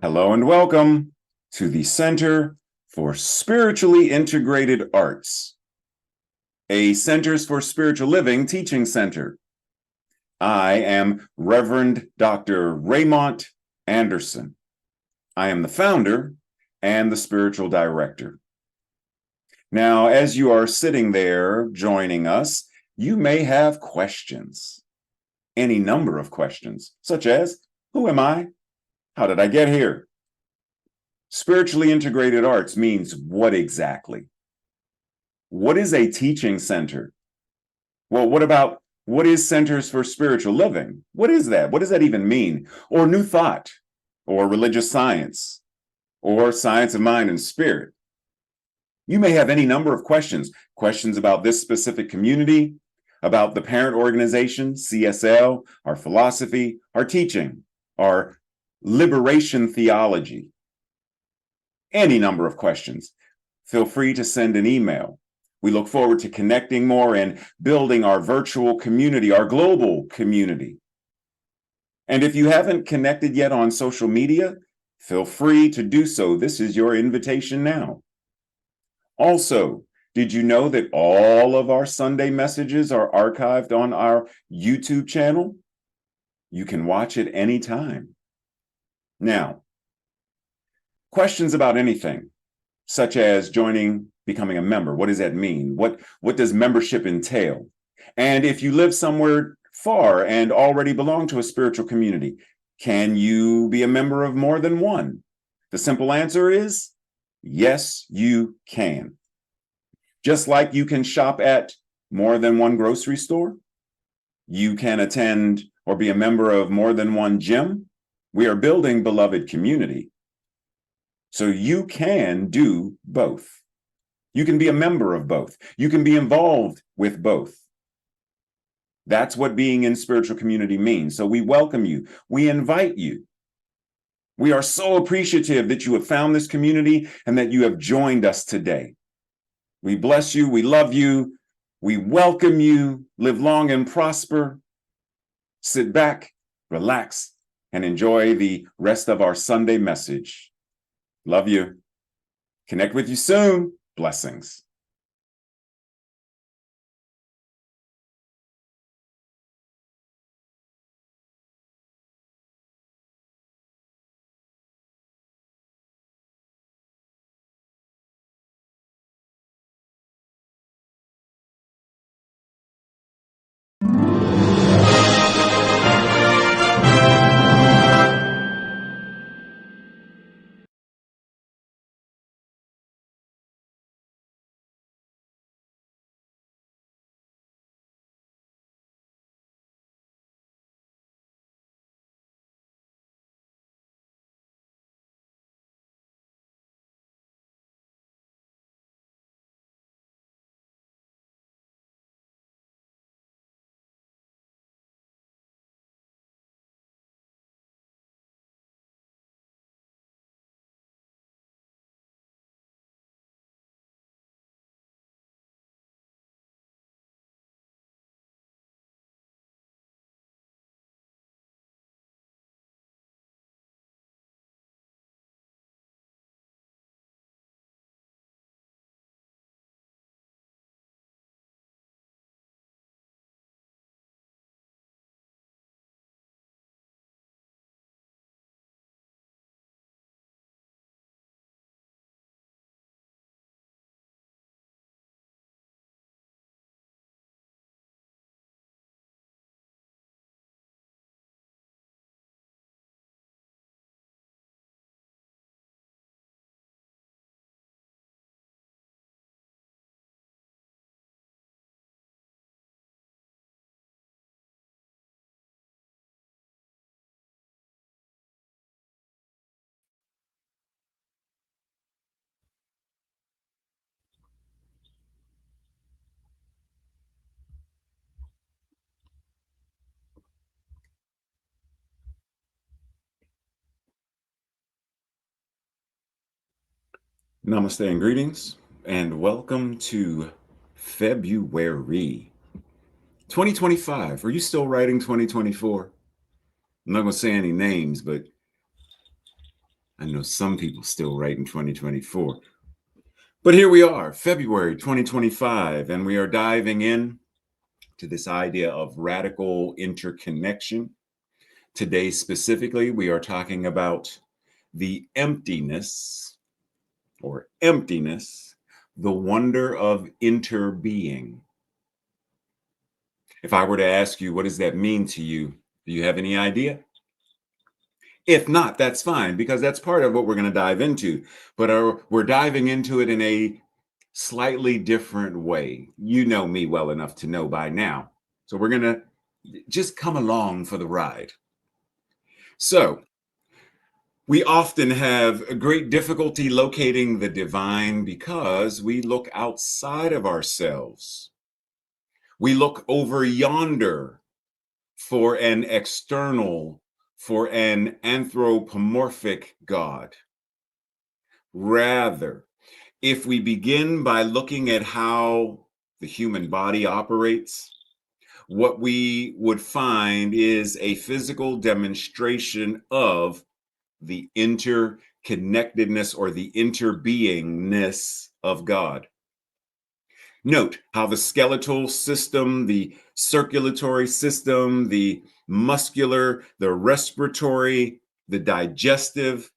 Hello and welcome to the Center for Spiritually Integrated Arts, a Centers for Spiritual Living teaching center. I am Reverend Dr. Raymont Anderson. I am the founder and the spiritual director. Now, as you are sitting there joining us, you may have questions, any number of questions, such as, who am I? How did I get here? Spiritually integrated arts means what exactly? What is a teaching center? Well, what is Centers for Spiritual Living? What is that? What does that even mean? Or New Thought, or religious science, or science of mind and spirit? You may have any number of questions about this specific community, about the parent organization, CSL, our philosophy, our teaching, our liberation theology. Any number of questions. Feel free to send an email. We look forward to connecting more and building our virtual community, our global community. And if you haven't connected yet on social media, feel free to do so. This is your invitation now. Also, did you know that all of our Sunday messages are archived on our YouTube channel? You can watch it anytime. Now, questions about anything, such as becoming a member. What does that mean? What does membership entail? And if you live somewhere far and already belong to a spiritual community, can you be a member of more than one? The simple answer is yes, you can. Just like you can shop at more than one grocery store, you can attend or be a member of more than one gym. We are building beloved community. So you can do both. You can be a member of both. You can be involved with both. That's what being in spiritual community means. So we welcome you. We invite you. We are so appreciative that you have found this community and that you have joined us today. We bless you. We love you. We welcome you. Live long and prosper. Sit back, relax, and enjoy the rest of our Sunday message. Love you. Connect with you soon. Blessings. Namaste and greetings, and welcome to February 2025. Are you still writing 2024? I'm not going to say any names, but I know some people still write in 2024. But here we are, February 2025, and we are diving in to this idea of radical interconnection. Today, specifically, we are talking about the emptiness or emptiness, the wonder of interbeing. If I were to ask you, what does that mean to you? Do you have any idea? If not, that's fine, because that's part of what we're going to dive into. But we're diving into it in a slightly different way. You know me well enough to know by now. So we're going to just come along for the ride. So we often have a great difficulty locating the divine because we look outside of ourselves. We look over yonder for an external, for an anthropomorphic God. Rather, if we begin by looking at how the human body operates, what we would find is a physical demonstration of the interconnectedness or the interbeingness of God. Note how the skeletal system, the circulatory system, the muscular, the respiratory, the digestive,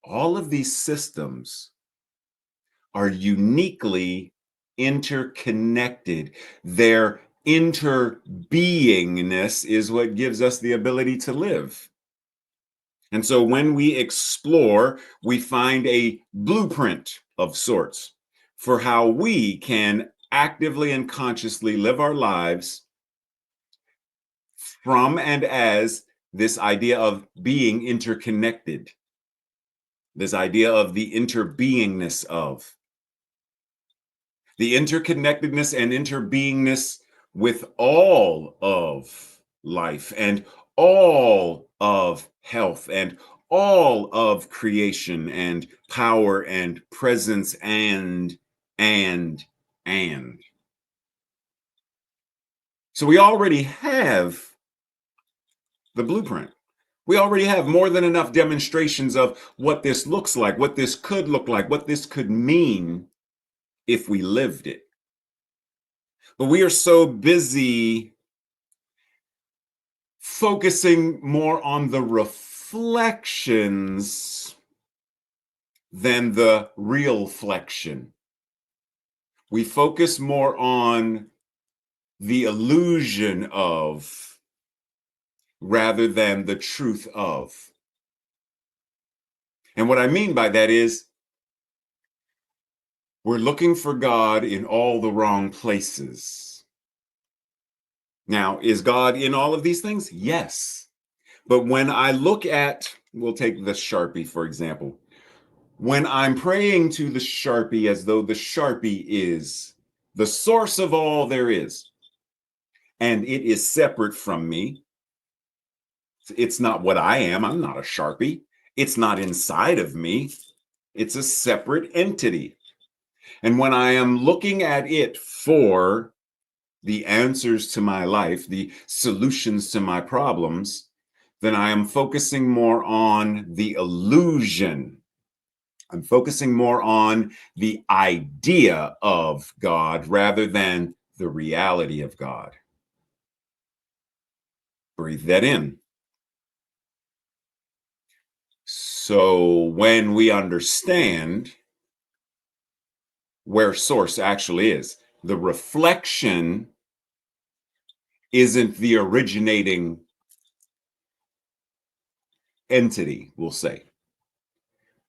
all of these systems are uniquely interconnected. Their interbeingness is what gives us the ability to live. And so when we explore, we find a blueprint of sorts for how we can actively and consciously live our lives from and as this idea of being interconnected, this idea of the interbeingness of. The interconnectedness and interbeingness with all of life and all of health and all of creation and power and presence and. So we already have the blueprint. We already have more than enough demonstrations of what this looks like, what this could look like, what this could mean if we lived it. But we are so busy focusing more on the reflections than the real flexion. We focus more on the illusion of rather than the truth of. And what I mean by that is we're looking for God in all the wrong places. Now, is God in all of these things? Yes. But when I look at, we'll take the Sharpie, for example. When I'm praying to the Sharpie as though the Sharpie is the source of all there is, and it is separate from me, it's not what I am. I'm not a Sharpie. It's not inside of me. It's a separate entity. And when I am looking at it for the answers to my life, the solutions to my problems, then I am focusing more on the illusion. I'm focusing more on the idea of God rather than the reality of God. Breathe that in. So when we understand where source actually is, the reflection isn't the originating entity, we'll say.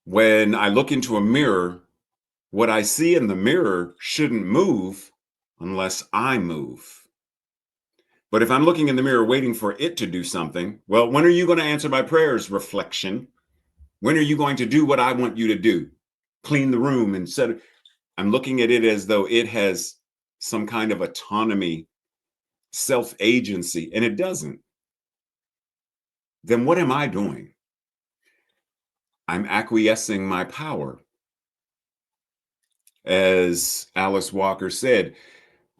When I look into a mirror, what I see in the mirror shouldn't move unless I move. But if I'm looking in the mirror waiting for it to do something, well, when are you going to answer my prayers, reflection? When are you going to do what I want you to do? Clean the room and set it. I'm looking at it as though it has some kind of autonomy, self-agency, and it doesn't. Then what am I doing? I'm acquiescing my power. As Alice Walker said,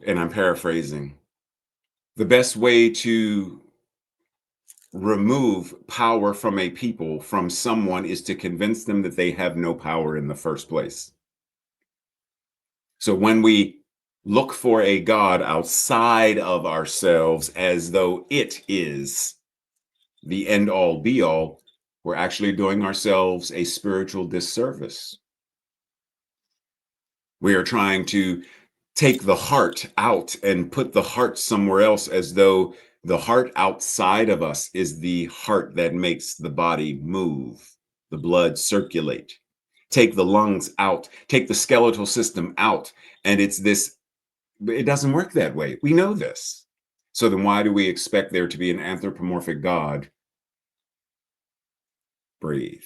and I'm paraphrasing, the best way to remove power from a people, from someone, is to convince them that they have no power in the first place. So when we look for a God outside of ourselves as though it is the end all be all, we're actually doing ourselves a spiritual disservice. We are trying to take the heart out and put the heart somewhere else, as though the heart outside of us is the heart that makes the body move, the blood circulate. Take the lungs out, take the skeletal system out, and it's this. It doesn't work that way. We know this. So then why do we expect there to be an anthropomorphic God? Breathe.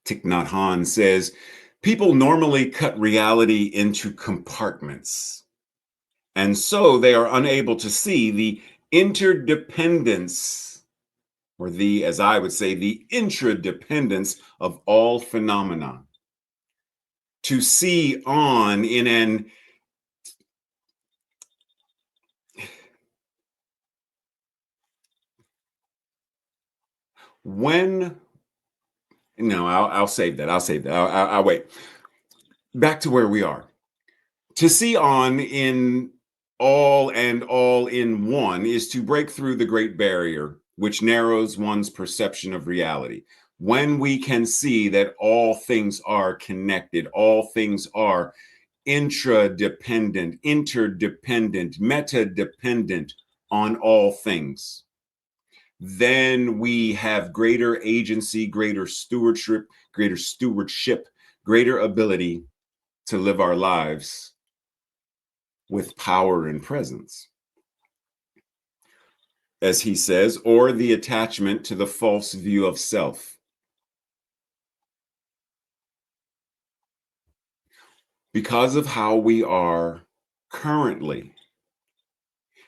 Thich Nhat Hanh says, people normally cut reality into compartments. And so they are unable to see the interdependence, or the, as I would say, the intradependence of all phenomena. To see on in an when no, I'll save that. I'll save that. I'll wait. Back to where we are. To see on in all and all in one is to break through the great barrier, which narrows one's perception of reality. When we can see that all things are connected, all things are intradependent, interdependent, meta-dependent on all things, then we have greater agency, greater stewardship, greater ability to live our lives with power and presence. As he says, or the attachment to the false view of self. Because of how we are currently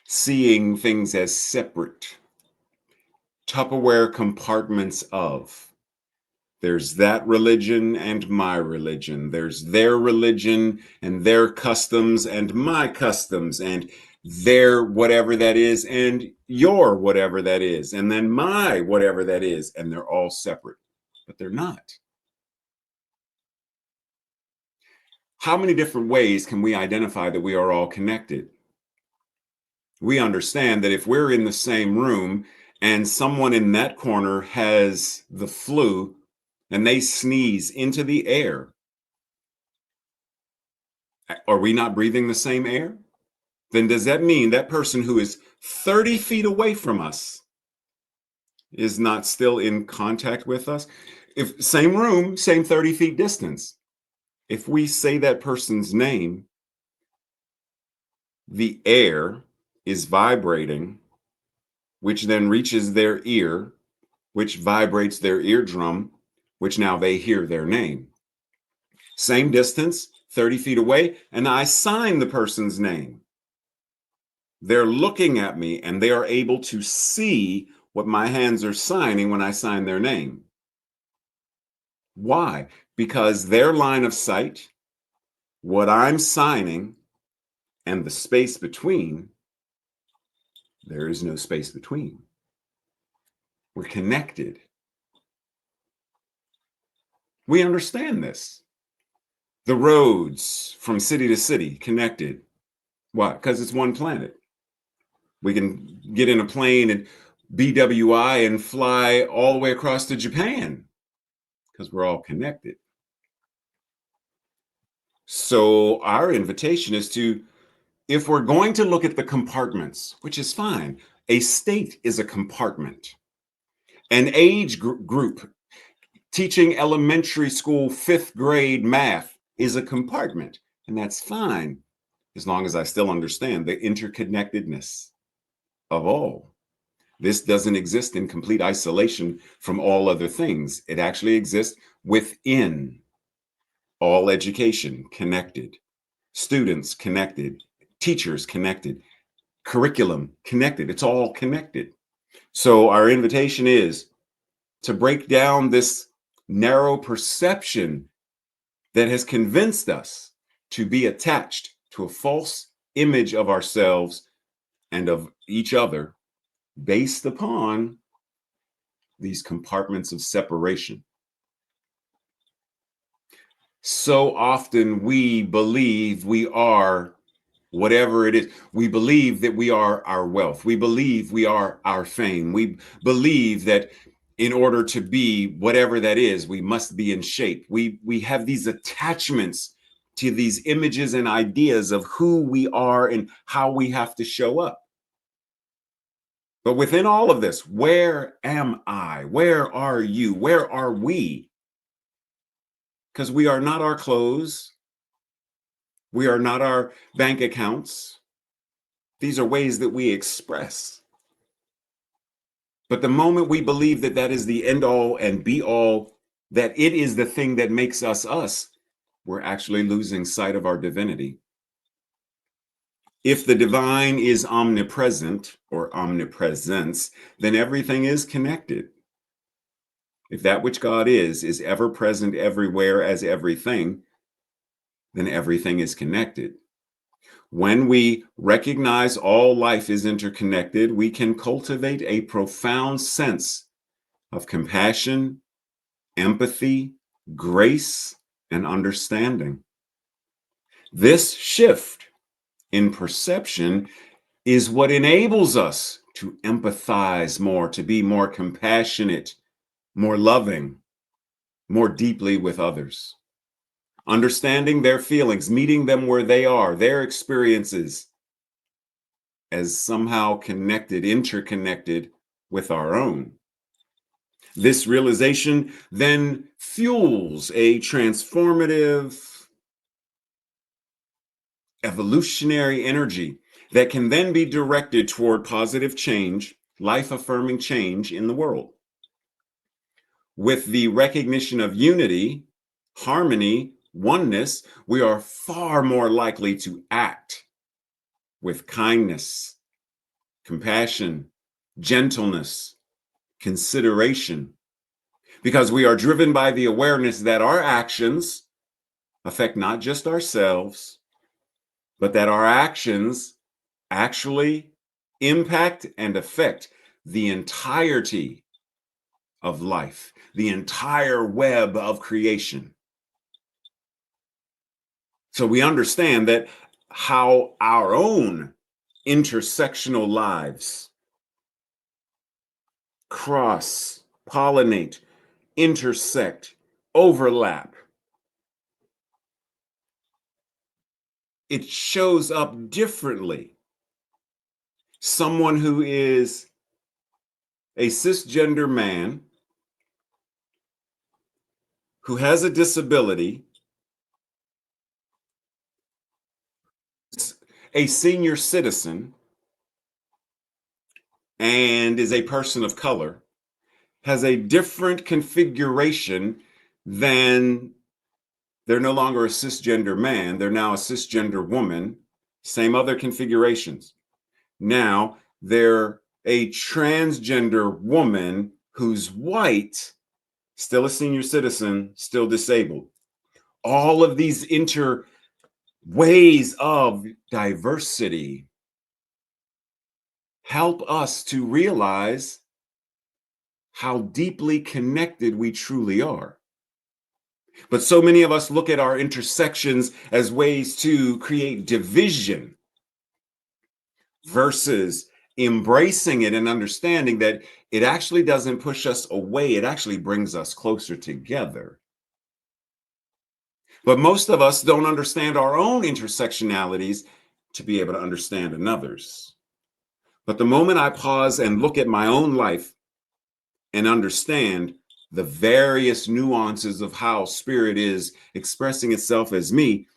seeing things as separate, Tupperware compartments of. There's that religion and my religion. There's their religion and their customs and my customs, and their whatever that is and your whatever that is, and then my whatever that is, and they're all separate, but they're not. How many different ways can we identify that we are all connected? We understand that if we're in the same room and someone in that corner has the flu and they sneeze into the air, are we not breathing the same air? Then does that mean that person who is 30 feet away from us is not still in contact with us? If same room, same 30 feet distance, if we say that person's name, the air is vibrating, which then reaches their ear, which vibrates their eardrum, which now they hear their name. Same distance, 30 feet away, and I sign the person's name. They're looking at me and they are able to see what my hands are signing when I sign their name. Why? Because their line of sight, what I'm signing, and the space between, there is no space between. We're connected. We understand this. The roads from city to city connected. Why? Because it's one planet. We can get in a plane and BWI and fly all the way across to Japan because we're all connected. So our invitation is to, if we're going to look at the compartments, which is fine, a state is a compartment. An age group teaching elementary school 5th grade math is a compartment, and that's fine, as long as I still understand the interconnectedness of all. This doesn't exist in complete isolation from all other things. It actually exists within. All education connected, students connected, teachers connected, curriculum connected. It's all connected. So our invitation is to break down this narrow perception that has convinced us to be attached to a false image of ourselves and of each other based upon these compartments of separation. So often we believe we are whatever it is. We believe that we are our wealth. We believe we are our fame. We believe that in order to be whatever that is, we must be in shape. We have these attachments to these images and ideas of who we are and how we have to show up. But within all of this, where am I? Where are you? Where are we? Because we are not our clothes. We are not our bank accounts. These are ways that we express. But the moment we believe that that is the end all and be all, that it is the thing that makes us us, we're actually losing sight of our divinity. If the divine is omnipresent or omnipresence, then everything is connected. If that which God is ever present everywhere as everything, then everything is connected. When we recognize all life is interconnected, we can cultivate a profound sense of compassion, empathy, grace, and understanding. This shift in perception is what enables us to empathize more, to be more compassionate, more loving, more deeply with others. Understanding their feelings, meeting them where they are, their experiences as somehow connected, interconnected with our own. This realization then fuels a transformative, evolutionary energy that can then be directed toward positive change, life-affirming change in the world. With the recognition of unity, harmony, oneness, we are far more likely to act with kindness, compassion, gentleness, consideration, because we are driven by the awareness that our actions affect not just ourselves, but that our actions actually impact and affect the entirety of life, the entire web of creation. So we understand that how our own intersectional lives cross, pollinate, intersect, overlap. It shows up differently. Someone who is a cisgender man who has a disability, a senior citizen, and is a person of color, has a different configuration than they're no longer a cisgender man, they're now a cisgender woman, same other configurations. Now they're a transgender woman who's white, still a senior citizen, still disabled. All of these ways of diversity help us to realize how deeply connected we truly are. But so many of us look at our intersections as ways to create division versus embracing it and understanding that it actually doesn't push us away, it actually brings us closer together. But most of us don't understand our own intersectionalities to be able to understand another's. But the moment I pause and look at my own life and understand the various nuances of how spirit is expressing itself as me,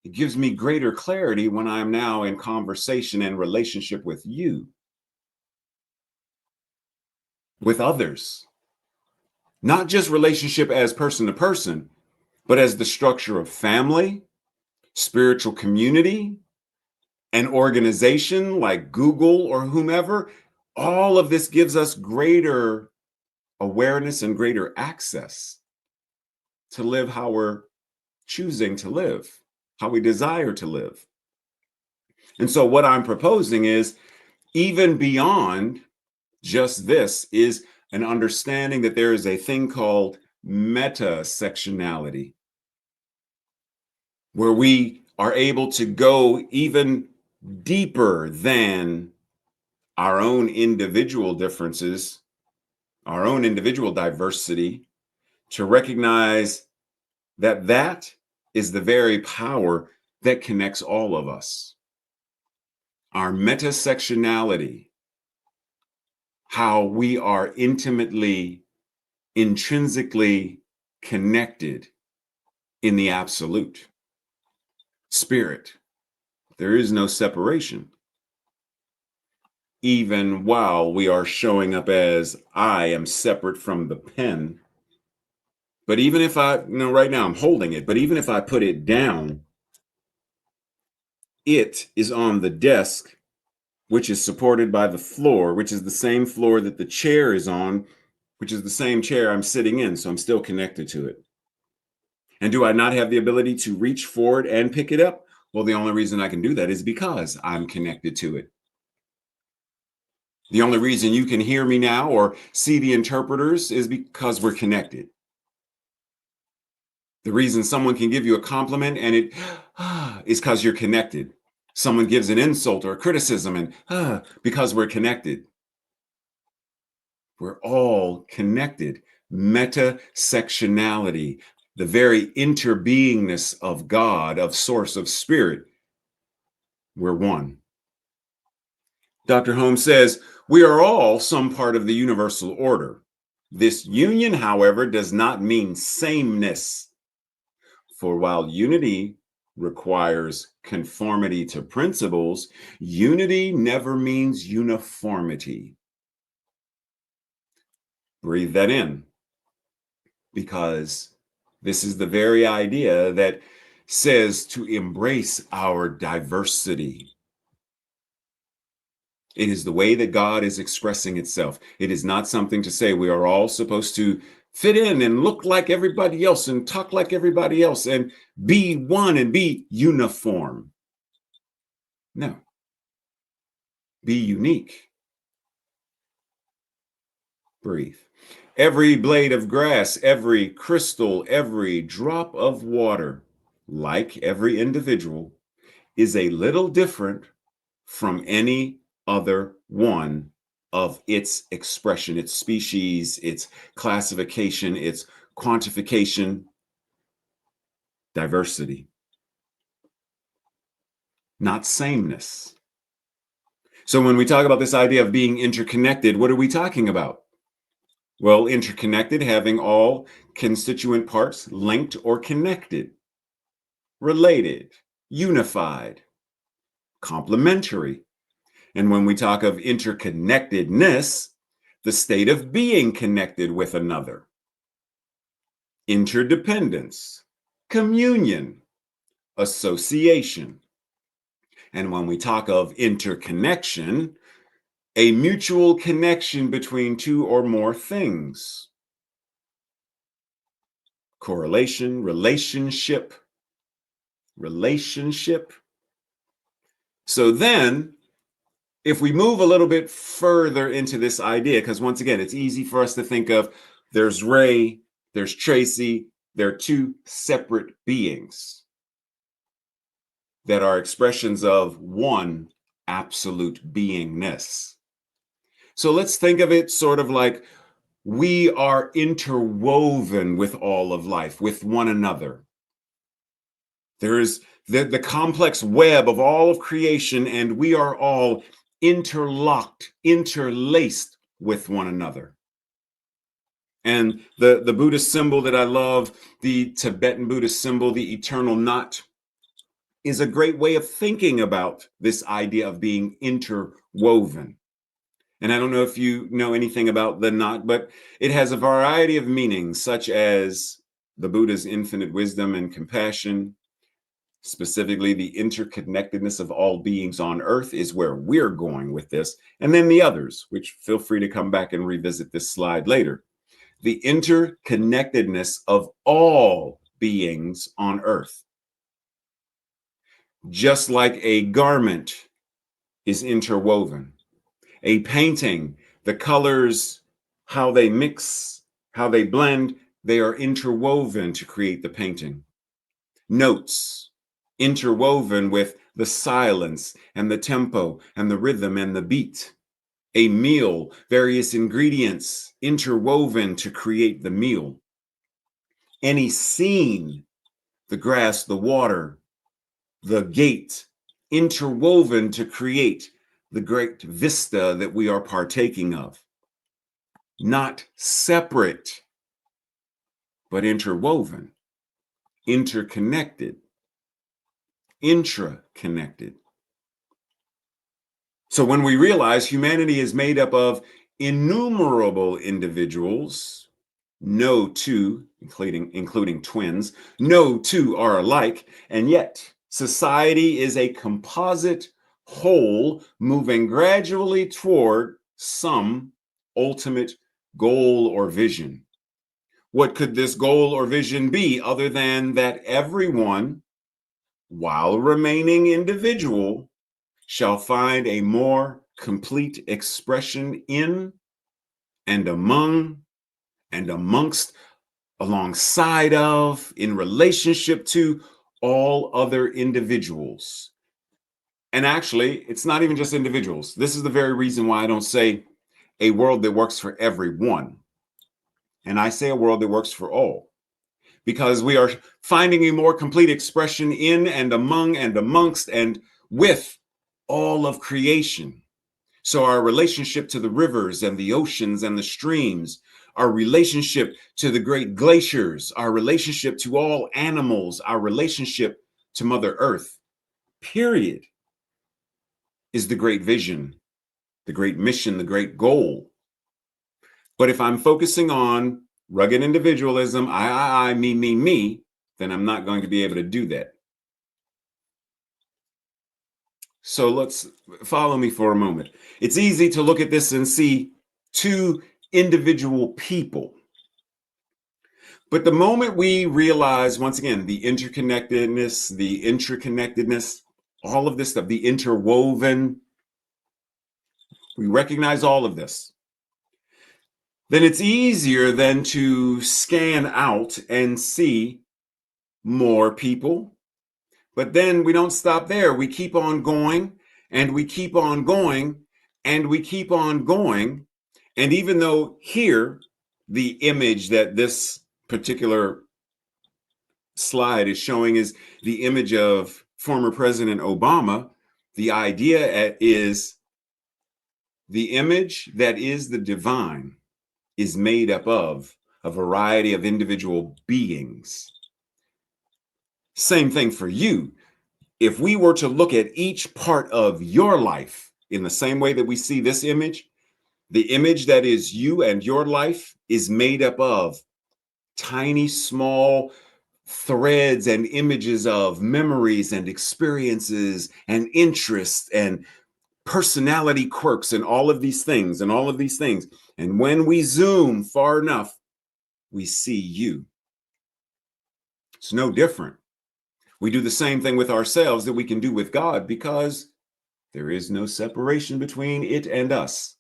it gives me greater clarity when I'm now in conversation and relationship with you, with others. Not just relationship as person to person, but as the structure of family, spiritual community, an organization like Google or whomever. All of this gives us greater awareness and greater access to live how we're choosing to live, how we desire to live. And so what I'm proposing is even beyond Just this is an understanding that there is a thing called metasectionality, where we are able to go even deeper than our own individual differences, our own individual diversity, to recognize that that is the very power that connects all of us. Our metasectionality, how we are intimately, intrinsically connected in the absolute spirit. There is no separation. Even while we are showing up as I am separate from the pen. But even if right now I'm holding it, but even if I put it down, it is on the desk, which is supported by the floor, which is the same floor that the chair is on, which is the same chair I'm sitting in. So I'm still connected to it. And do I not have the ability to reach forward and pick it up? Well, the only reason I can do that is because I'm connected to it. The only reason you can hear me now or see the interpreters is because we're connected. The reason someone can give you a compliment and it is because you're connected. Someone gives an insult or a criticism and because we're connected. We're all connected. Metasectionality, the very interbeingness of God, of source, of spirit. We're one. Dr. Holmes says, we are all some part of the universal order. This union, however, does not mean sameness. For while unity requires conformity to principles, unity never means uniformity. Breathe that in, because this is the very idea that says to embrace our diversity. It is the way that God is expressing itself. It is not something to say we are all supposed to fit in and look like everybody else and talk like everybody else and be one and be uniform. No. Be unique. Breathe. Every blade of grass, every crystal, every drop of water, like every individual, is a little different from any other one of its expression, its species, its classification, its quantification, diversity, not sameness. So when we talk about this idea of being interconnected, what are we talking about? Well, interconnected, having all constituent parts linked or connected, related, unified, complementary. And when we talk of interconnectedness, the state of being connected with another, interdependence, communion, association. And when we talk of interconnection, a mutual connection between two or more things. Correlation, relationship. So then, if we move a little bit further into this idea, because once again, it's easy for us to think of there's Ray, there's Tracy, they're two separate beings that are expressions of one absolute beingness. So let's think of it sort of like we are interwoven with all of life, with one another. There is the complex web of all of creation, and we are all interlocked, interlaced with one another. And the Buddhist symbol that I love, the Tibetan Buddhist symbol, the eternal knot, is a great way of thinking about this idea of being interwoven. And I don't know if you know anything about the knot, but it has a variety of meanings, such as the Buddha's infinite wisdom and compassion. Specifically, the interconnectedness of all beings on earth is where we're going with this. And then the others, which feel free to come back and revisit this slide later. The interconnectedness of all beings on earth. Just like a garment is interwoven, a painting The colors, how they mix, how they blend, they are interwoven to create the painting. Notes, interwoven with the silence and the tempo and the rhythm and the beat. A meal, various ingredients interwoven to create the meal. Any scene, the grass, the water, the gate, interwoven to create the great vista that we are partaking of. Not separate, but interwoven, interconnected, intraconnected. So when we realize humanity is made up of innumerable individuals, no two, including twins, no two are alike, and yet society is a composite whole moving gradually toward some ultimate goal or vision. What could this goal or vision be other than that everyone, while remaining individual, shall find a more complete expression in and among and amongst, alongside of, in relationship to all other individuals. And actually, it's not even just individuals. This is the very reason why I don't say a world that works for everyone. And I say a world that works for all. Because we are finding a more complete expression in and among and amongst and with all of creation. So our relationship to the rivers and the oceans and the streams, our relationship to the great glaciers, our relationship to all animals, our relationship to Mother Earth, period, is the great vision, the great mission, the great goal. But if I'm focusing on rugged individualism, I, me, then I'm not going to be able to do that. So let's follow me for a moment. It's easy to look at this and see two individual people. But the moment we realize, once again, the interconnectedness, the intraconnectedness, all of this stuff, the interwoven, we recognize all of this, then it's easier then to scan out and see more people. But then we don't stop there. We keep on going and we keep on going and we keep on going. And even though here, the image that this particular slide is showing is the image of former President Obama, the idea is the image that is the divine is made up of a variety of individual beings. Same thing for you. If we were to look at each part of your life in the same way that we see this image, the image that is you and your life is made up of tiny, small threads and images of memories and experiences and interests and personality quirks and all of these things and all of these things. And when we zoom far enough, we see you. It's no different. We do the same thing with ourselves that we can do with God because there is no separation between it and us.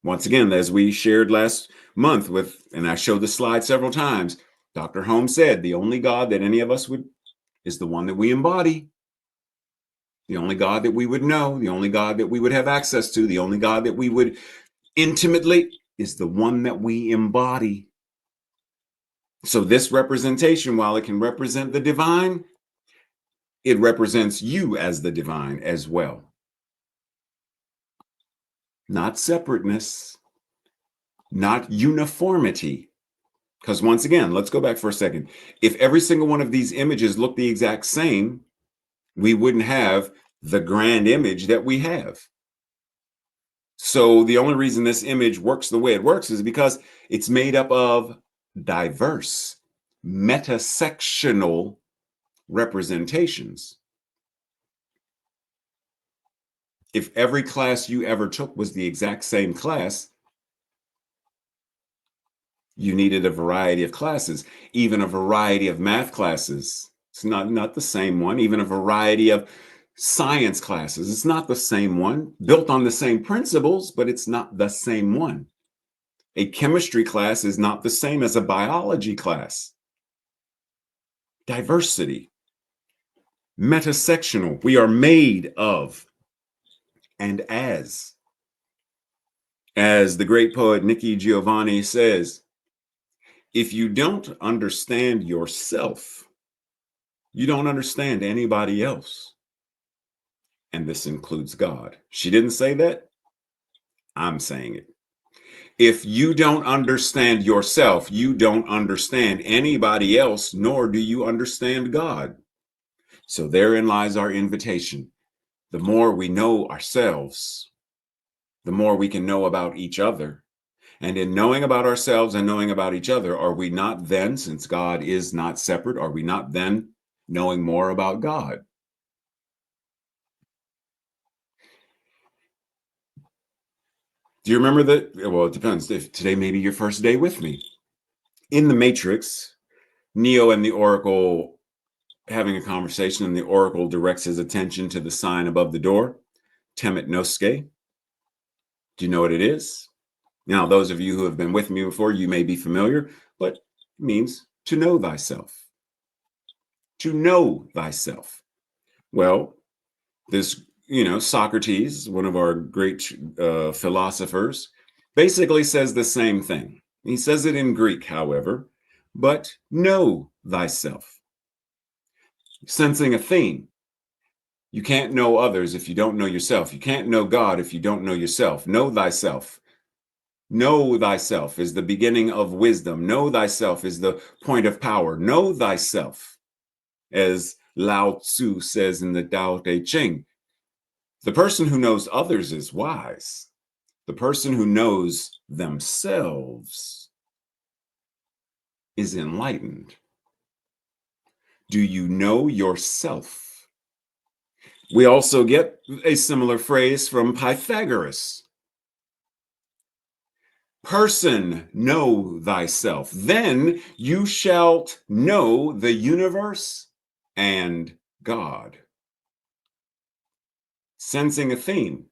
Once again, as we shared last month with, and I showed the slide several times, Dr. Holmes said the only God that any of us would is the one that we embody. The only God that we would know, the only God that we would have access to, the only God that we would intimately is the one that we embody. So this representation, while it can represent the divine, it represents you as the divine as well. Not separateness, not uniformity. Because once again, let's go back for a second. If every single one of these images looked the exact same, we wouldn't have the grand image that we have. So the only reason this image works the way it works is because it's made up of diverse, metasectional representations. If every class you ever took was the exact same class, you needed a variety of classes, even a variety of math classes. It's not the same one, even a variety of science classes. It's not the same one, built on the same principles, but it's not the same one. A chemistry class is not the same as a biology class. Diversity, metasectional. We are made of and as the great poet Nikki Giovanni says, if you don't understand yourself, you don't understand anybody else. And this includes God. She didn't say that. I'm saying it. If you don't understand yourself, you don't understand anybody else, nor do you understand God. So therein lies our invitation. The more we know ourselves, the more we can know about each other. And in knowing about ourselves and knowing about each other, are we not then, since God is not separate, are we not then knowing more about God? Do you remember that? Well, it depends. If today may be your first day with me. In the Matrix, Neo and the Oracle having a conversation, and the Oracle directs his attention to the sign above the door, Temet Noske. Do you know what it is? Now, those of you who have been with me before, you may be familiar, but it means to know thyself. To know thyself. Well, this, Socrates, one of our great philosophers, basically says the same thing. He says it in Greek, however, but know thyself. Sensing a theme. You can't know others if you don't know yourself. You can't know God if you don't know yourself. Know thyself. Know thyself is the beginning of wisdom. Know thyself is the point of power. Know thyself, as Lao Tzu says in the Tao Te Ching. The person who knows others is wise. The person who knows themselves is enlightened. Do you know yourself? We also get a similar phrase from Pythagoras. Person, know thyself. Then you shalt know the universe and God. Sensing a theme.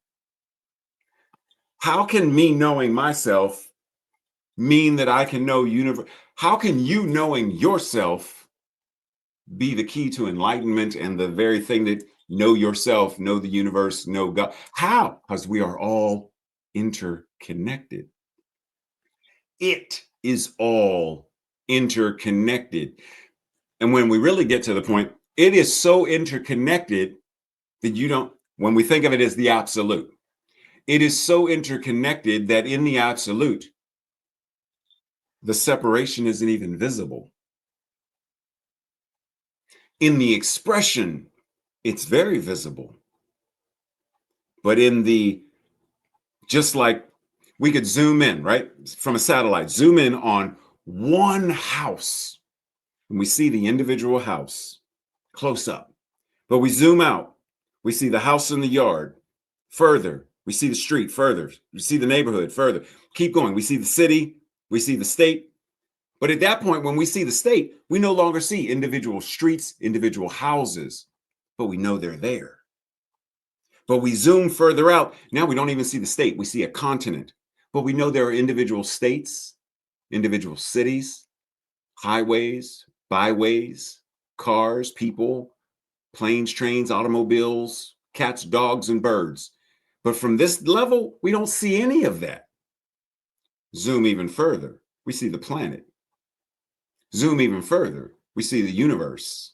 How can me knowing myself mean that I can know universe? How can you knowing yourself be the key to enlightenment and the very thing that know yourself, know the universe, know God? How? Because we are all interconnected. It is all interconnected. And when we really get to the point, it is so interconnected that when we think of it as the absolute, it is so interconnected that in the absolute, the separation isn't even visible. In the expression, it's very visible. But just like we could zoom in, right? From a satellite, zoom in on one house, and we see the individual house close up. But we zoom out, we see the house in the yard further. We see the street further. We see the neighborhood further. Keep going. We see the city. We see the state. But at that point, when we see the state, we no longer see individual streets, individual houses, but we know they're there. But we zoom further out. Now we don't even see the state. We see a continent. But we know there are individual states, individual cities, highways, byways, cars, people, planes, trains, automobiles, cats, dogs, and birds. But from this level, we don't see any of that. Zoom even further, we see the planet. Zoom even further, we see the universe.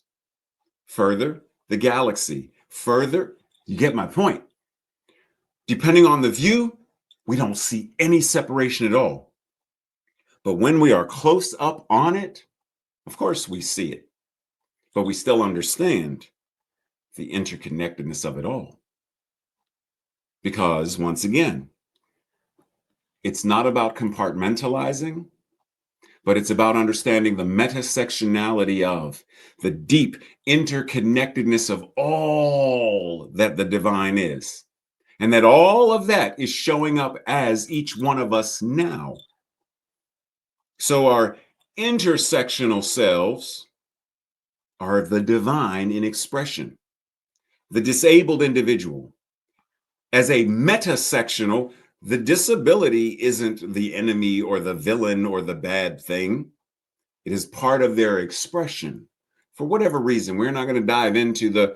Further, the galaxy. Further, you get my point. Depending on the view, we don't see any separation at all. But when we are close up on it, of course we see it. But we still understand the interconnectedness of it all. Because once again, it's not about compartmentalizing, but it's about understanding the metasectionality of the deep interconnectedness of all that the divine is. And that all of that is showing up as each one of us now. So our intersectional selves are the divine in expression. the disabled individual. As a metasectional, the disability isn't the enemy or the villain or the bad thing. It is part of their expression. For whatever reason, we're not going to dive into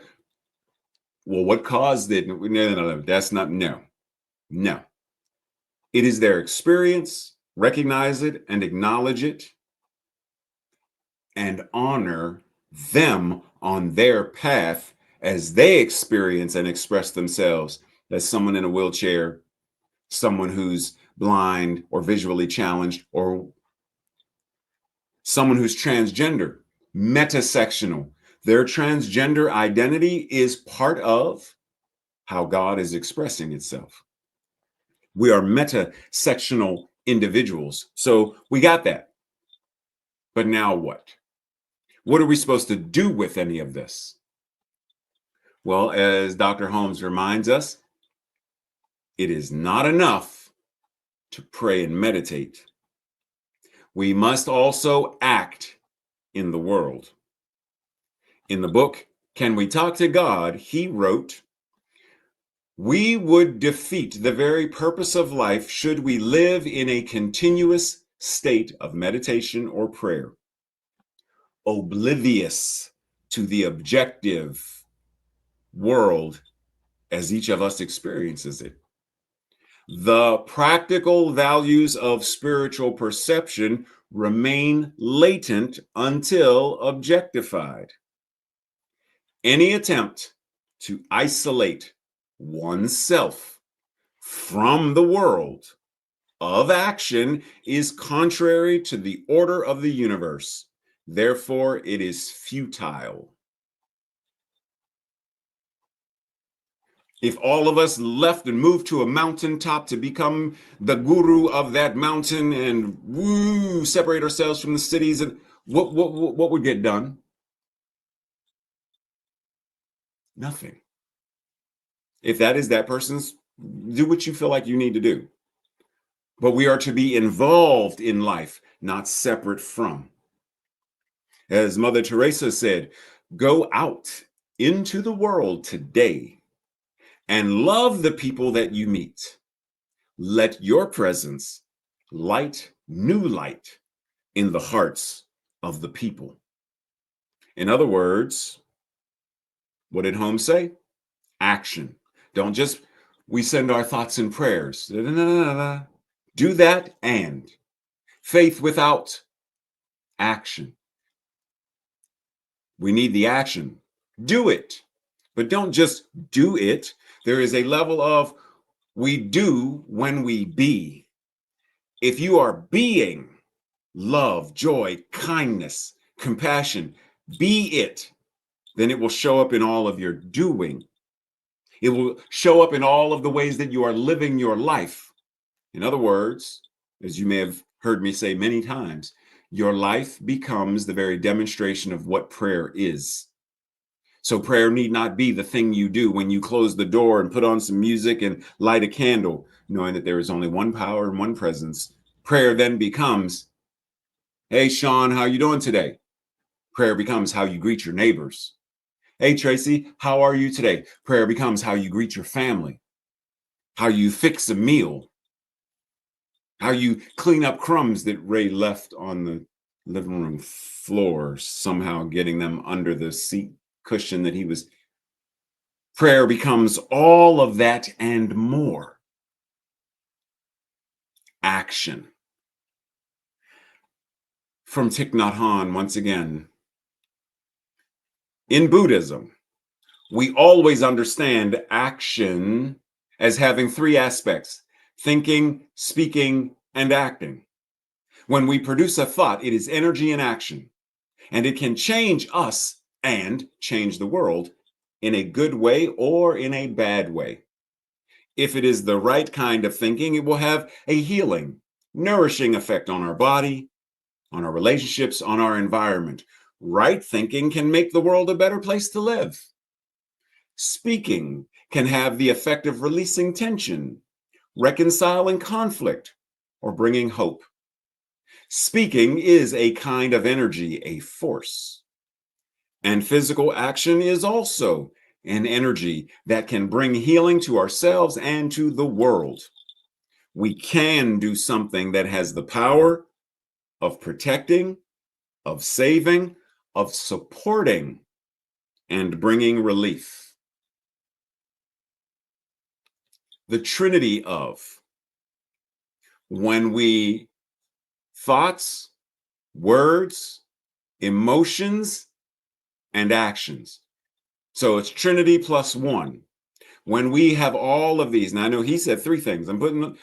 what caused it? No, that's not, no. It is their experience. Recognize it and acknowledge it and honor them on their path as they experience and express themselves as someone in a wheelchair, someone who's blind or visually challenged, or someone who's transgender, metasectional. Their transgender identity is part of how God is expressing itself. We are metasectional individuals. So we got that. But now what? What are we supposed to do with any of this? Well, as Dr. Holmes reminds us, it is not enough to pray and meditate. We must also act in the world. In the book, Can We Talk to God? He wrote, "We would defeat the very purpose of life should we live in a continuous state of meditation or prayer, oblivious to the objective world as each of us experiences it. The practical values of spiritual perception remain latent until objectified. Any attempt to isolate oneself from the world of action is contrary to the order of the universe. Therefore, it is futile." If all of us left and moved to a mountaintop to become the guru of that mountain and separate ourselves from the cities, and what would get done? Nothing. If that is that person's, do what you feel like you need to do. But we are to be involved in life, not separate from. As Mother Teresa said, go out into the world today and love the people that you meet. Let your presence light new light in the hearts of the people. In other words, what did Holmes say? Action. Don't just, we send our thoughts and prayers. Do that and faith without action. We need the action. Do it. But don't just do it. There is a level of we do when we be. If you are being love, joy, kindness, compassion, be it, then it will show up in all of your doing. It will show up in all of the ways that you are living your life. In other words, as you may have heard me say many times, your life becomes the very demonstration of what prayer is. So prayer need not be the thing you do when you close the door and put on some music and light a candle, knowing that there is only one power and one presence. Prayer then becomes, hey, Sean, how you doing today? Prayer becomes how you greet your neighbors. Hey, Tracy, how are you today? Prayer becomes how you greet your family, how you fix a meal, how you clean up crumbs that Ray left on the living room floor, somehow getting them under the seat cushion that he was. Prayer becomes all of that and more. Action. From Thich Nhat Hanh, once again. In Buddhism, we always understand action as having three aspects: thinking, speaking, and acting. When we produce a thought, it is energy in action, and it can change us and change the world in a good way or in a bad way. If it is the right kind of thinking, it will have a healing, nourishing effect on our body, on our relationships, on our environment. Right thinking can make the world a better place to live. Speaking can have the effect of releasing tension, reconciling conflict, or bringing hope. Speaking is a kind of energy, a force. And physical action is also and energy that can bring healing to ourselves and to the world. We can do something that has the power of protecting, of saving, of supporting, and bringing relief. The trinity of when we thoughts, words, emotions, and actions. So it's Trinity plus one. When we have all of these, and I know he said three things, I'm putting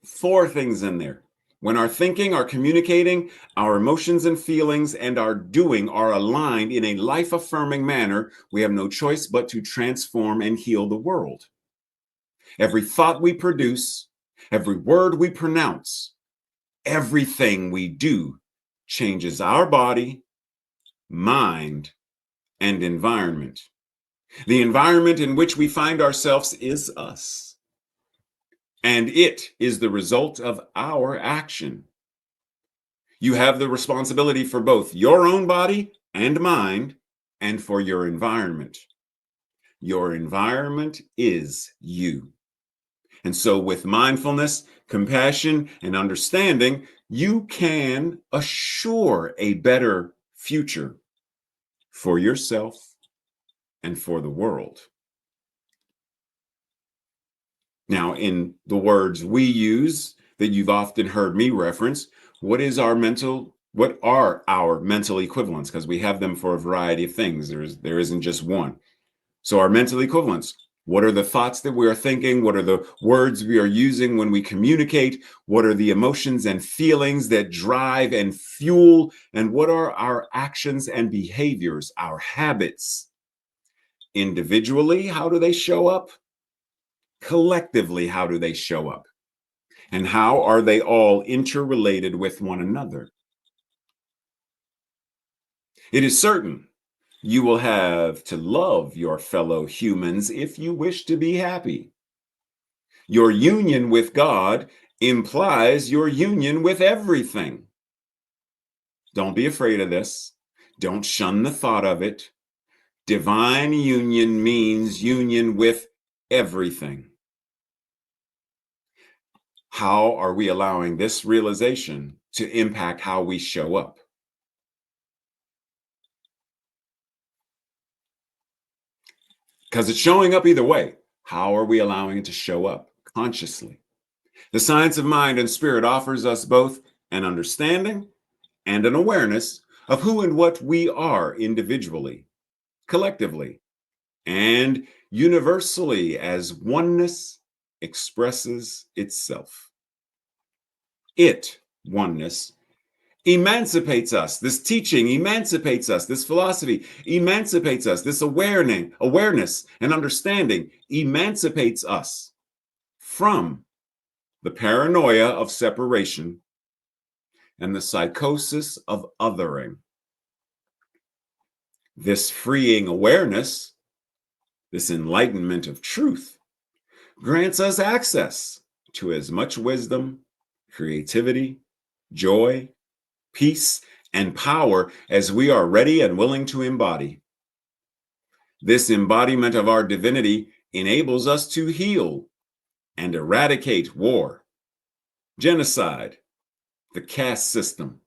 four things in there. When our thinking, our communicating, our emotions and feelings, and our doing are aligned in a life-affirming manner, we have no choice but to transform and heal the world. Every thought we produce, every word we pronounce, everything we do changes our body, mind, and environment. The environment in which we find ourselves is us, and it is the result of our action. You have the responsibility for both your own body and mind, and for your environment. Your environment is you. And so, with mindfulness, compassion, and understanding, you can assure a better future for yourself and for the world. Now, in the words we use that you've often heard me reference, what are our mental equivalents? Because we have them for a variety of things. There isn't just one. So our mental equivalents, what are the thoughts that we are thinking? What are the words we are using when we communicate? What are the emotions and feelings that drive and fuel? And what are our actions and behaviors, our habits? Individually, how do they show up? Collectively, how do they show up? And how are they all interrelated with one another? It is certain you will have to love your fellow humans if you wish to be happy. Your union with God implies your union with everything. Don't be afraid of this. Don't shun the thought of it. Divine union means union with everything. How are we allowing this realization to impact how we show up? Because it's showing up either way. How are we allowing it to show up consciously? The science of mind and spirit offers us both an understanding and an awareness of who and what we are individually, collectively, and universally as oneness expresses itself. Oneness, emancipates us. This teaching emancipates us. This philosophy emancipates us. This awareness and understanding emancipates us from the paranoia of separation and the psychosis of othering. This freeing awareness, this enlightenment of truth, grants us access to as much wisdom, creativity, joy, peace, and power as we are ready and willing to embody. This embodiment of our divinity enables us to heal and eradicate war, genocide, the caste system,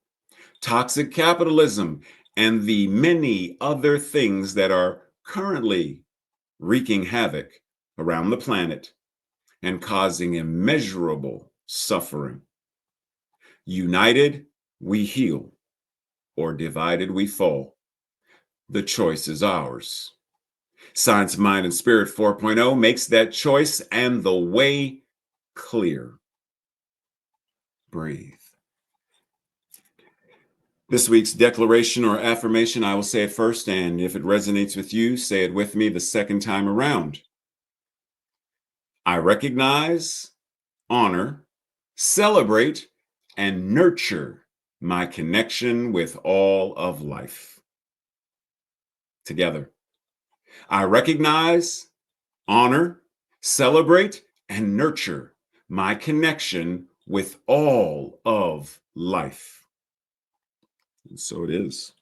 toxic capitalism, and the many other things that are currently wreaking havoc around the planet and causing immeasurable suffering. United, we heal, or divided, we fall. The choice is ours. Science, Mind, and Spirit 4.0 makes that choice and the way clear. Breathe. This week's declaration or affirmation, I will say it first, and if it resonates with you, say it with me the second time around. I recognize, honor, celebrate, and nurture my connection with all of life. Together. I recognize, honor, celebrate, and nurture my connection with all of life. And so it is.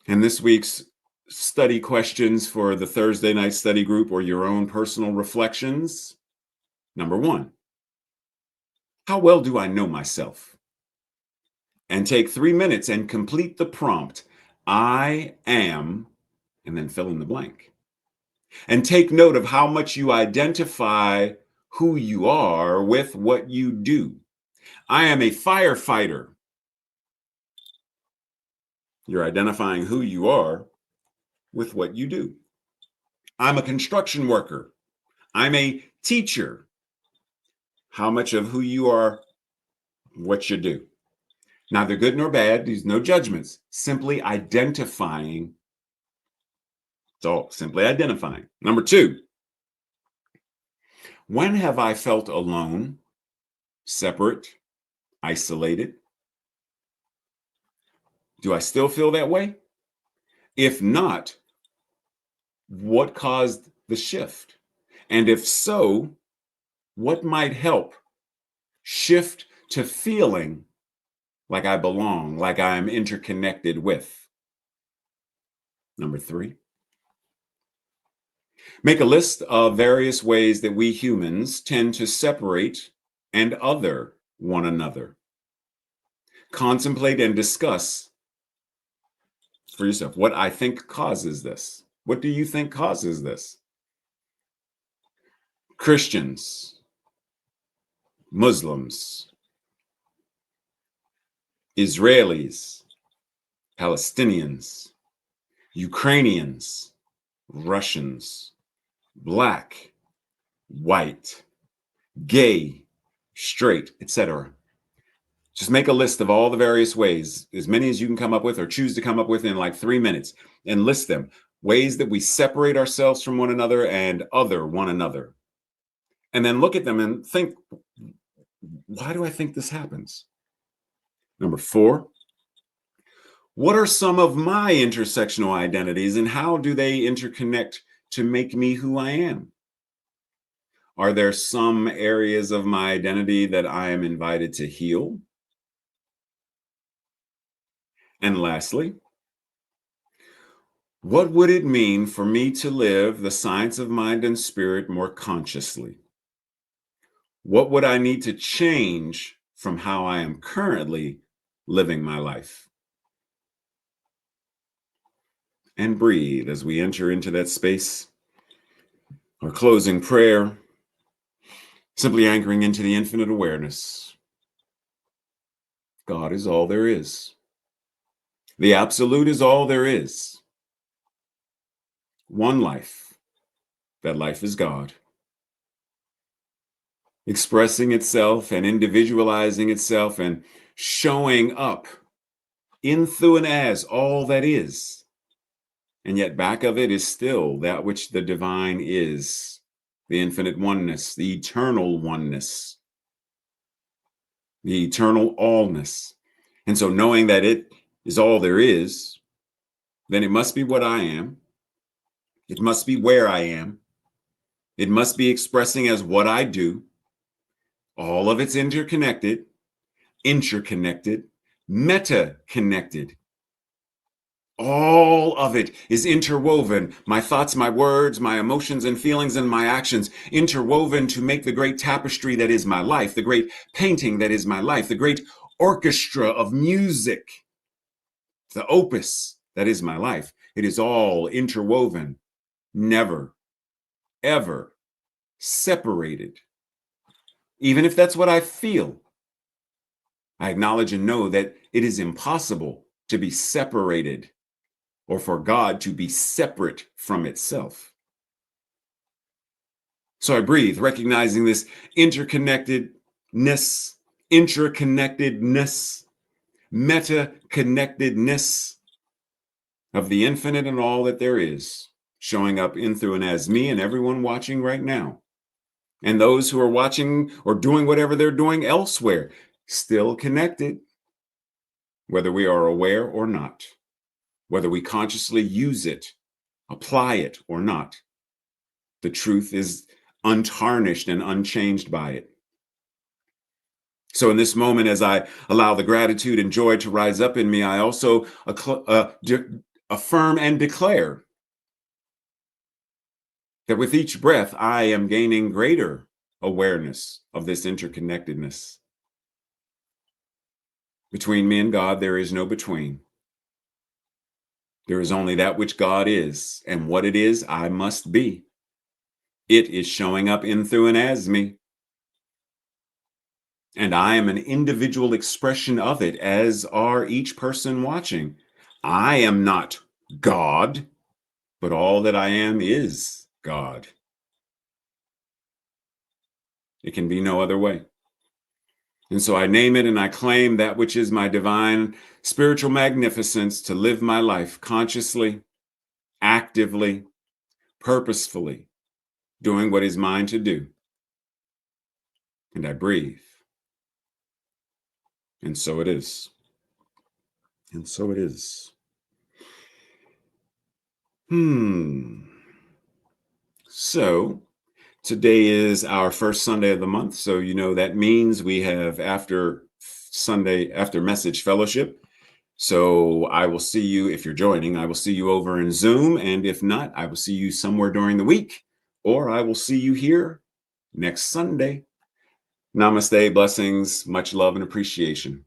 And this week's study questions for the Thursday night study group or your own personal reflections. Number 1, how well do I know myself? And take 3 minutes and complete the prompt, I am, and then fill in the blank. And take note of how much you identify who you are with what you do. I am a firefighter. You're identifying who you are with what you do. I'm a construction worker. I'm a teacher. How much of who you are, what you do. Neither good nor bad, there's no judgments, simply identifying. It's all simply identifying. Number 2, when have I felt alone, separate, isolated? Do I still feel that way? If not, what caused the shift? And if so, what might help shift to feeling like I belong, like I am interconnected with? Number 3, make a list of various ways that we humans tend to separate and other one another. Contemplate and discuss for yourself what I think causes this. What do you think causes this? Christians, Muslims, Israelis, Palestinians, Ukrainians, Russians, Black, white, gay, straight, etc. Just make a list of all the various ways, as many as you can come up with or choose to come up with in like 3 minutes, and list them. Ways that we separate ourselves from one another and other one another. And then look at them and think, why do I think this happens? Number 4, what are some of my intersectional identities and how do they interconnect to make me who I am? Are there some areas of my identity that I am invited to heal? And lastly, what would it mean for me to live the science of mind and spirit more consciously? What would I need to change from how I am currently living my life? And breathe as we enter into that space. Our closing prayer, simply anchoring into the infinite awareness. God is all there is. The absolute is all there is. One life. That life is God. Expressing itself and individualizing itself and showing up in, through, and as all that is. And yet back of it is still that which the divine is, the infinite oneness, the eternal oneness, the eternal allness. And so knowing that it is all there is, then it must be what I am. It must be where I am. It must be expressing as what I do. All of it's interconnected, meta-connected. All of it is interwoven. My thoughts, my words, my emotions and feelings and my actions interwoven to make the great tapestry that is my life, the great painting that is my life, the great orchestra of music, the opus that is my life. It is all interwoven, never, ever separated. Even if that's what I feel, I acknowledge and know that it is impossible to be separated or for God to be separate from itself. So I breathe, recognizing this interconnectedness, meta-connectedness of the infinite and all that there is, showing up in, through, and as me and everyone watching right now. And those who are watching or doing whatever they're doing elsewhere, still connected, whether we are aware or not, whether we consciously use it, apply it or not. The truth is untarnished and unchanged by it. So in this moment, as I allow the gratitude and joy to rise up in me, I also affirm and declare that with each breath, I am gaining greater awareness of this interconnectedness. Between me and God, there is no between. There is only that which God is, and what it is, I must be. It is showing up in, through, and as me. And I am an individual expression of it, as are each person watching. I am not God, but all that I am is God. It can be no other way. And so I name it and I claim that which is my divine spiritual magnificence to live my life consciously, actively, purposefully, doing what is mine to do. And I breathe. And so it is. And so it is. So today is our first Sunday of the month. So, that means we have after message fellowship. So I will see you, if you're joining, I will see you over in Zoom. And if not, I will see you somewhere during the week, or I will see you here next Sunday. Namaste, blessings, much love and appreciation.